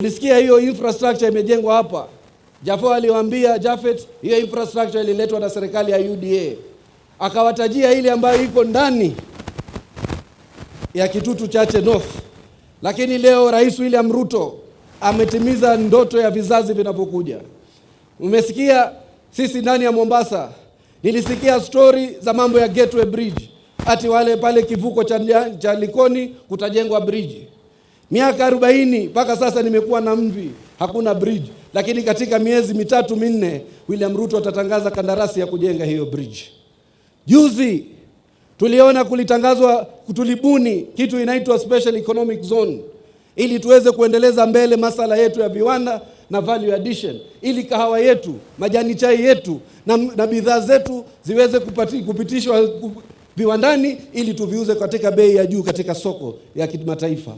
Nilisikia hiyo infrastructure imejengwa hapa. Jafo aliwaambia Jafet, hiyo infrastructure ililetwa na serikali ya UDA. Akawatajia ile ambayo iko ndani ya Kitutu Chache North. Lakini leo Rais William Ruto ametimiza ndoto ya vizazi vinavyokuja. Umesikia sisi ndani ya Mombasa, nilisikia story za mambo ya Gateway Bridge. Ati wale pale kivuko cha Likoni kutajengwa bridge. Miaka 40 mpaka sasa nimekuwa na mvi, hakuna bridge. Lakini katika miezi 3-4 William Ruto atatangaza kandarasi ya kujenga hiyo bridge. Juzi tuliona kulitangazwa kutulibuni kitu inaitwa Special Economic Zone ili tuweze kuendeleza mbele masala yetu ya viwanda na value addition, ili kahawa yetu, majani chai yetu na bidhaa zetu ziweze kupitishwa viwandani ili tuviuze katika bei ya juu katika soko ya kimataifa.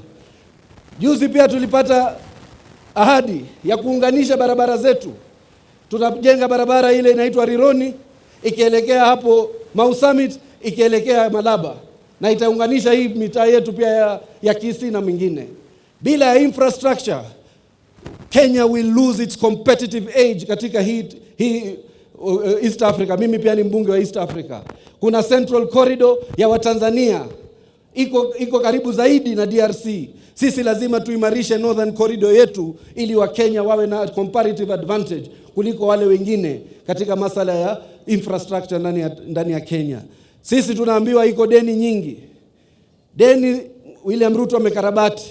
Juzi pia tulipata ahadi ya kuunganisha barabara zetu. Tutajenga barabara ile inaitwa Rironi ikielekea hapo Mau Summit ikielekea Malaba, na itaunganisha hii mitaa yetu pia ya Kisii na mingine. Bila ya infrastructure, Kenya will lose its competitive edge katika hii East Africa. Mimi pia ni mbunge wa East Africa. Kuna Central Corridor ya Watanzania iko karibu zaidi na DRC. Sisi lazima tuimarishe Northern Corridor yetu ili Wakenya wawe na comparative advantage kuliko wale wengine katika masala ya infrastructure ndani ya Kenya. Sisi tunaambiwa iko deni nyingi. Deni William Ruto amekarabati.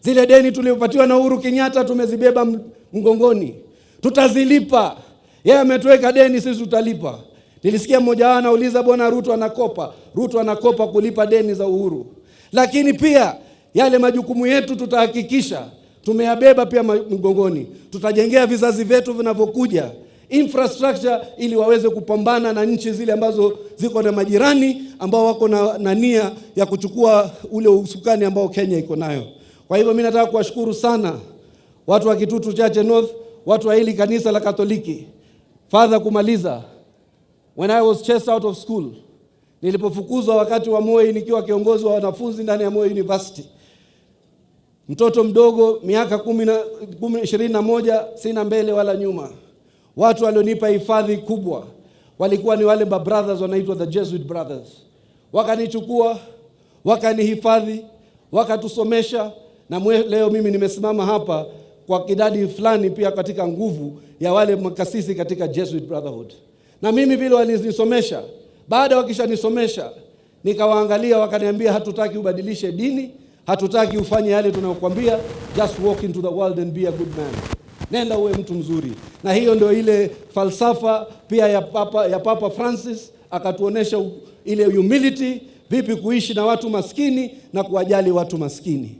Zile deni tulizopatiwa na Uhuru Kenyatta tumezibeba mgongoni. Tutazilipa. Yeye ametuweka deni, sisi tutalipa. Nilisikia mmoja wao anauliza bwana Ruto anakopa. Ruto anakopa kulipa deni za Uhuru. Lakini pia yale majukumu yetu tutahakikisha tumeyabeba pia mgongoni. Tutajengea vizazi vyetu vinavyokuja infrastructure ili waweze kupambana na nchi zile ambazo ziko na majirani ambao wako na nia ya kuchukua ule usukani ambao Kenya iko nayo. Kwa hivyo mimi nataka kuwashukuru sana watu wa Kitutu Chache North, watu wa hili kanisa la Katoliki. Father, kumaliza, when I was chased out of school, nilipofukuzwa wakati wa Moi nikiwa kiongozi wa wanafunzi ndani ya Moi University, mtoto mdogo miaka 21, sina mbele wala nyuma. Watu walionipa hifadhi kubwa walikuwa ni wale brothers wanaitwa the Jesuit brothers. Wakanichukua, wakanihifadhi, wakatusomesha, na leo mimi nimesimama hapa kwa kidadi fulani pia katika nguvu ya wale makasisi katika Jesuit Brotherhood. Na mimi vile walinisomesha, baada wakishanisomesha nikawaangalia, wakaniambia hatutaki ubadilishe dini, hatutaki ufanye yale tunayokuambia, just walk into the world and be a good man. Nenda uwe mtu mzuri. Na hiyo ndio ile falsafa pia ya Papa Francis, akatuonesha ile humility, vipi kuishi na watu maskini na kuwajali watu maskini.